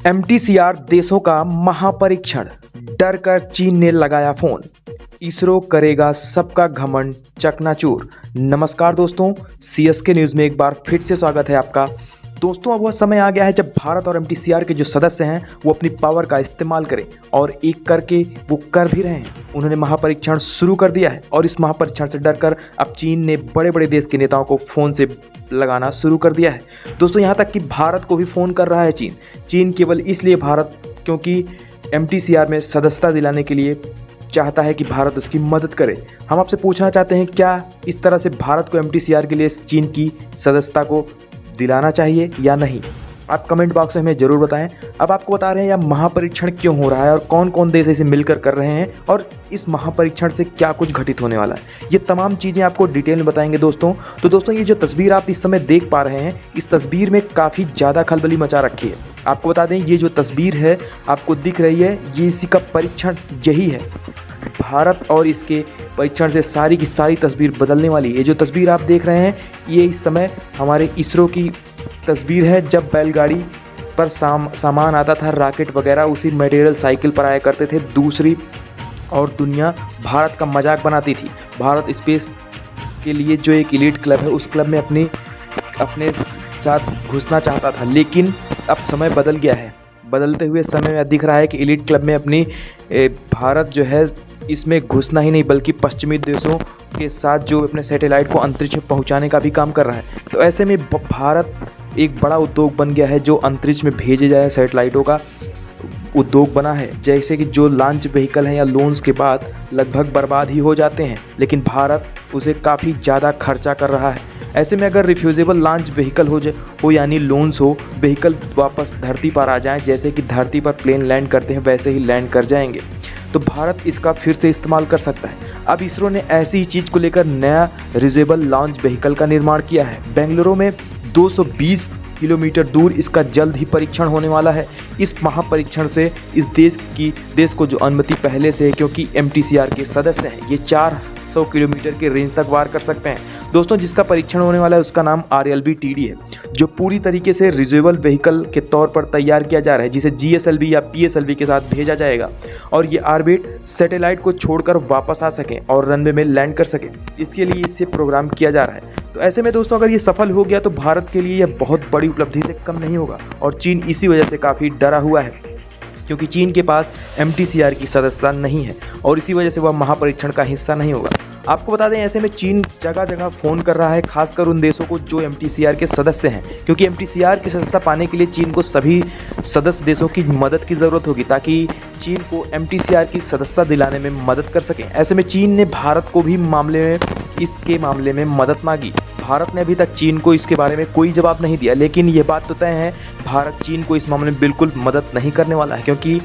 MTCR देशों का महापरीक्षण, डर कर चीन ने लगाया फोन। इसरो करेगा सबका घमंड चकनाचूर। नमस्कार दोस्तों, सीएसके न्यूज़ में एक बार फिर से स्वागत है आपका। दोस्तों, अब वह समय आ गया है जब भारत और एमटीसीआर के जो सदस्य हैं वो अपनी पावर का इस्तेमाल करें, और एक करके वो कर भी रहे हैं। उन्होंने महापरीक्षण शुरू कर दिया है और इस महापरीक्षण से डरकर अब चीन ने बड़े बड़े देश के नेताओं को फ़ोन से लगाना शुरू कर दिया है। दोस्तों, यहाँ तक कि भारत को भी फ़ोन कर रहा है चीन केवल इसलिए क्योंकि एमटीसीआर में सदस्यता दिलाने के लिए चाहता है कि भारत उसकी मदद करे। हम आपसे पूछना चाहते हैं, क्या इस तरह से भारत को एमटीसीआर के लिए चीन की सदस्यता को दिलाना चाहिए या नहीं? आप कमेंट बॉक्स में हमें ज़रूर बताएं। अब आपको बता रहे हैं यह महापरीक्षण क्यों हो रहा है और कौन कौन देश इसे मिलकर कर रहे हैं, और इस महापरीक्षण से क्या कुछ घटित होने वाला है। ये तमाम चीज़ें आपको डिटेल में बताएंगे दोस्तों। तो दोस्तों, ये जो तस्वीर आप इस समय देख पा रहे हैं, इस तस्वीर में काफ़ी ज़्यादा खलबली मचा रखी है। आपको बता दें, ये जो तस्वीर है आपको दिख रही है, ये इसी का परीक्षण यही है। भारत और इसके परीक्षण से सारी की सारी तस्वीर बदलने वाली है। ये जो तस्वीर आप देख रहे हैं, ये इस समय हमारे इसरो की तस्वीर है। जब बैलगाड़ी पर सामान आता था, रॉकेट वगैरह उसी मटेरियल साइकिल पर आया करते थे दूसरी, और दुनिया भारत का मजाक बनाती थी। भारत स्पेस के लिए जो एक एलीट क्लब है, उस क्लब में अपने साथ घुसना चाहता था, लेकिन अब समय बदल गया है। बदलते हुए समय में दिख रहा है कि एलीट क्लब में अपनी भारत जो है इसमें घुसना ही नहीं, बल्कि पश्चिमी देशों के साथ जो अपने सैटेलाइट को अंतरिक्ष में पहुंचाने का भी काम कर रहा है। तो ऐसे में भारत एक बड़ा उद्योग बन गया है, जो अंतरिक्ष में भेजे जाए सैटेलाइटों का उद्योग बना है। जैसे कि जो लॉन्च व्हीकल हैं या लॉन्च के बाद लगभग बर्बाद ही हो जाते हैं, लेकिन भारत उसे काफ़ी ज़्यादा खर्चा कर रहा है। ऐसे में अगर रिफ्यूजेबल लॉन्च व्हीकल हो यानी लॉन्च हो, व्हीकल वापस धरती पर आ जाएं, जैसे कि धरती पर प्लेन लैंड करते हैं वैसे ही लैंड कर जाएंगे, तो भारत इसका फिर से इस्तेमाल कर सकता है। अब इसरो ने ऐसी ही चीज़ को लेकर नया रिफ्यूजेबल लॉन्च व्हीकल का निर्माण किया है। बेंगलुरु में 220 किलोमीटर दूर इसका जल्द ही परीक्षण होने वाला है। इस महापरीक्षण से इस देश को जो अनुमति पहले से है, क्योंकि एमटीसीआर के सदस्य हैं, ये 400 किलोमीटर के रेंज तक वार कर सकते हैं। दोस्तों, जिसका परीक्षण होने वाला है उसका नाम RLB-TD है, जो पूरी तरीके से रिफ्यूजेबल व्हीकल के तौर पर तैयार किया जा रहा है, जिसे GSLV या PSLV के साथ भेजा जाएगा, और ये ऑर्बिट सैटेलाइट को छोड़कर वापस आ सकें और रनवे में लैंड कर सकें। इसके लिए इसे प्रोग्राम किया जा रहा है। तो ऐसे में दोस्तों, अगर ये सफल हो गया तो भारत के लिए यह बहुत बड़ी उपलब्धि से कम नहीं होगा, और चीन इसी वजह से काफ़ी डरा हुआ है, क्योंकि चीन के पास एमटीसीआर की सदस्यता नहीं है और इसी वजह से वह महापरीक्षण का हिस्सा नहीं होगा। आपको बता दें, ऐसे में चीन जगह जगह फ़ोन कर रहा है, खासकर उन देशों को जो एमटीसीआर के सदस्य हैं, क्योंकि एमटीसीआर की सदस्यता पाने के लिए चीन को सभी सदस्य देशों की मदद की ज़रूरत होगी, ताकि चीन को एमटीसीआर की सदस्यता दिलाने में मदद कर सकें। ऐसे में चीन ने भारत को भी इसके मामले में मदद मांगी। भारत ने अभी तक चीन को इसके बारे में कोई जवाब नहीं दिया, लेकिन यह बात तो तय है, भारत चीन को इस मामले में बिल्कुल मदद नहीं करने वाला है, क्योंकि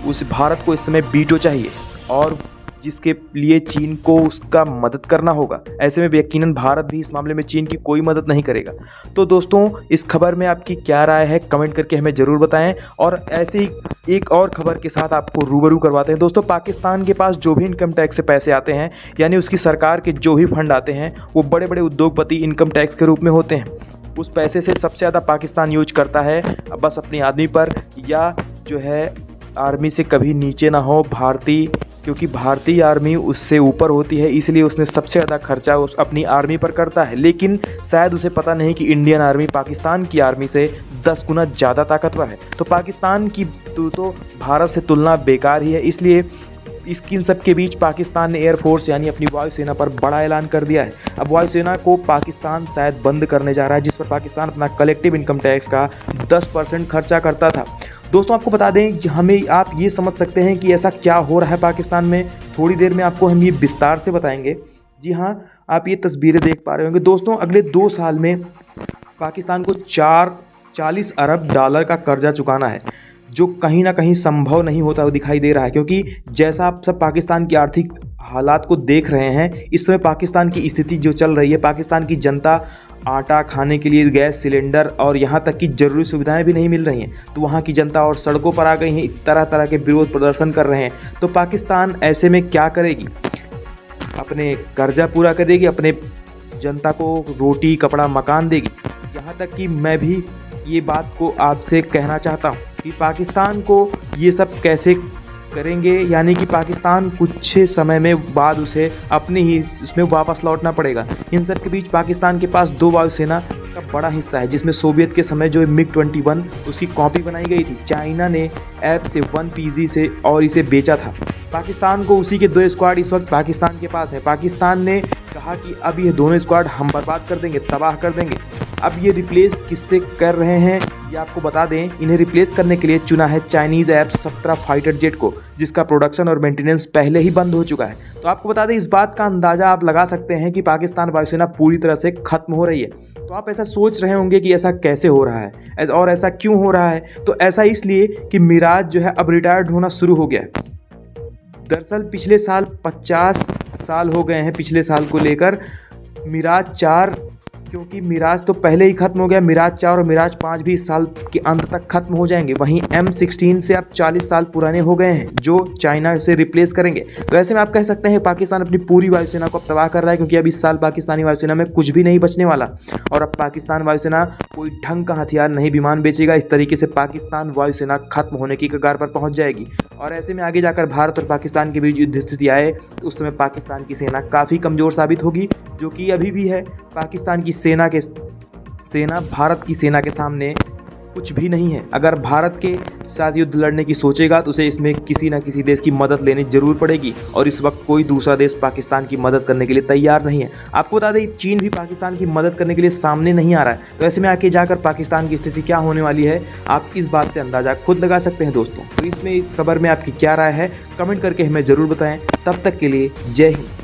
उस भारत को इस समय वीटो चाहिए, और जिसके लिए चीन को उसका मदद करना होगा। ऐसे में यकीनन भारत भी इस मामले में चीन की कोई मदद नहीं करेगा। तो दोस्तों, इस खबर में आपकी क्या राय है, कमेंट करके हमें ज़रूर बताएं, और ऐसे ही एक और खबर के साथ आपको रूबरू करवाते हैं। दोस्तों, पाकिस्तान के पास जो भी इनकम टैक्स से पैसे आते हैं, यानी उसकी सरकार के जो भी फंड आते हैं, वो बड़े बड़े उद्योगपति इनकम टैक्स के रूप में होते हैं। उस पैसे से सबसे ज़्यादा पाकिस्तान यूज करता है बस अपनी आर्मी पर, या जो है आर्मी से कभी नीचे ना हो क्योंकि भारतीय आर्मी उससे ऊपर होती है, इसलिए उसने सबसे ज़्यादा खर्चा अपनी आर्मी पर करता है। लेकिन शायद उसे पता नहीं कि इंडियन आर्मी पाकिस्तान की आर्मी से 10 गुना ज़्यादा ताकतवर है। तो पाकिस्तान की तो भारत से तुलना बेकार ही है। इसलिए इन सब के बीच पाकिस्तान ने एयरफोर्स यानी अपनी वायुसेना पर बड़ा ऐलान कर दिया है। अब वायुसेना को पाकिस्तान शायद बंद करने जा रहा है, जिस पर पाकिस्तान अपना कलेक्टिव इनकम टैक्स का 10% खर्चा करता था। दोस्तों, आपको बता दें कि आप ये समझ सकते हैं कि ऐसा क्या हो रहा है पाकिस्तान में। थोड़ी देर में आपको हम ये विस्तार से बताएंगे। जी हाँ, आप ये तस्वीरें देख पा रहे होंगे। दोस्तों, अगले 2 साल में पाकिस्तान को 40 अरब डॉलर का कर्जा चुकाना है, जो कहीं ना कहीं संभव नहीं होता हुआ दिखाई दे रहा है, क्योंकि जैसा आप सब पाकिस्तान की आर्थिक हालात को देख रहे हैं, इस समय पाकिस्तान की स्थिति जो चल रही है, पाकिस्तान की जनता आटा खाने के लिए गैस सिलेंडर और यहाँ तक कि जरूरी सुविधाएं भी नहीं मिल रही हैं, तो वहाँ की जनता और सड़कों पर आ गई है, तरह तरह के विरोध प्रदर्शन कर रहे हैं। तो पाकिस्तान ऐसे में क्या करेगी? अपने कर्जा पूरा करेगी, अपने जनता को रोटी कपड़ा मकान देगी। यहाँ तक कि मैं भी ये बात को आपसे कहना चाहता हूँ कि पाकिस्तान को ये सब कैसे करेंगे, यानी कि पाकिस्तान कुछ समय में बाद उसे अपने ही उसमें वापस लौटना पड़ेगा। इन सब के बीच पाकिस्तान के पास 2 वायुसेना का बड़ा हिस्सा है, जिसमें सोवियत के समय जो MiG-21 उसकी कॉपी बनाई गई थी, चाइना ने ऐप से 1PZ से और इसे बेचा था। पाकिस्तान को उसी के 2 स्क्वाड इस वक्त पाकिस्तान के पास है। पाकिस्तान ने कहा कि अब ये दोनों स्क्वाड हम बर्बाद कर देंगे, तबाह कर देंगे। अब ये रिप्लेस किससे कर रहे हैं ये आपको बता दें, इन्हें रिप्लेस करने के लिए चुना है चाइनीज़ F-17 फाइटर जेट को, जिसका प्रोडक्शन और मेंटेनेंस पहले ही बंद हो चुका है। तो आपको बता दें, इस बात का अंदाज़ा आप लगा सकते हैं कि पाकिस्तान वायुसेना पूरी तरह से खत्म हो रही है। तो आप ऐसा सोच रहे होंगे कि ऐसा कैसे हो रहा है और ऐसा क्यों हो रहा है। तो ऐसा इसलिए कि मिराज जो है अब रिटायर्ड होना शुरू हो गया है। दरअसल पिछले साल 50 साल हो गए हैं पिछले साल को लेकर मिराज 4, क्योंकि मिराज तो पहले ही खत्म हो गया। मिराज 4 और मिराज 5 भी इस साल के अंत तक खत्म हो जाएंगे। वहीं M16 से अब 40 साल पुराने हो गए हैं, जो चाइना से रिप्लेस करेंगे। तो ऐसे में आप कह सकते हैं पाकिस्तान अपनी पूरी वायुसेना को अब तबाह कर रहा है, क्योंकि अब इस साल पाकिस्तानी वायुसेना में कुछ भी नहीं बचने वाला। और अब पाकिस्तान वायुसेना कोई ढंग का हथियार नहीं विमान बेचेगा। इस तरीके से पाकिस्तान वायुसेना खत्म होने की कगार पर पहुँच जाएगी। और ऐसे में आगे जाकर भारत और पाकिस्तान के बीच युद्ध स्थिति आए तो उस समय पाकिस्तान की सेना काफ़ी कमज़ोर साबित होगी, जो कि अभी भी है। पाकिस्तान की सेना भारत की सेना के सामने कुछ भी नहीं है। अगर भारत के साथ युद्ध लड़ने की सोचेगा तो उसे इसमें किसी न किसी देश की मदद लेनी जरूर पड़ेगी, और इस वक्त कोई दूसरा देश पाकिस्तान की मदद करने के लिए तैयार नहीं है। आपको बता दें, चीन भी पाकिस्तान की मदद करने के लिए सामने नहीं आ रहा है। तो ऐसे में आगे जाकर पाकिस्तान की स्थिति क्या होने वाली है, आप इस बात से अंदाज़ा खुद लगा सकते हैं दोस्तों। तो इस खबर में आपकी क्या राय है, कमेंट करके हमें ज़रूर बताएं। तब तक के लिए जय हिंद।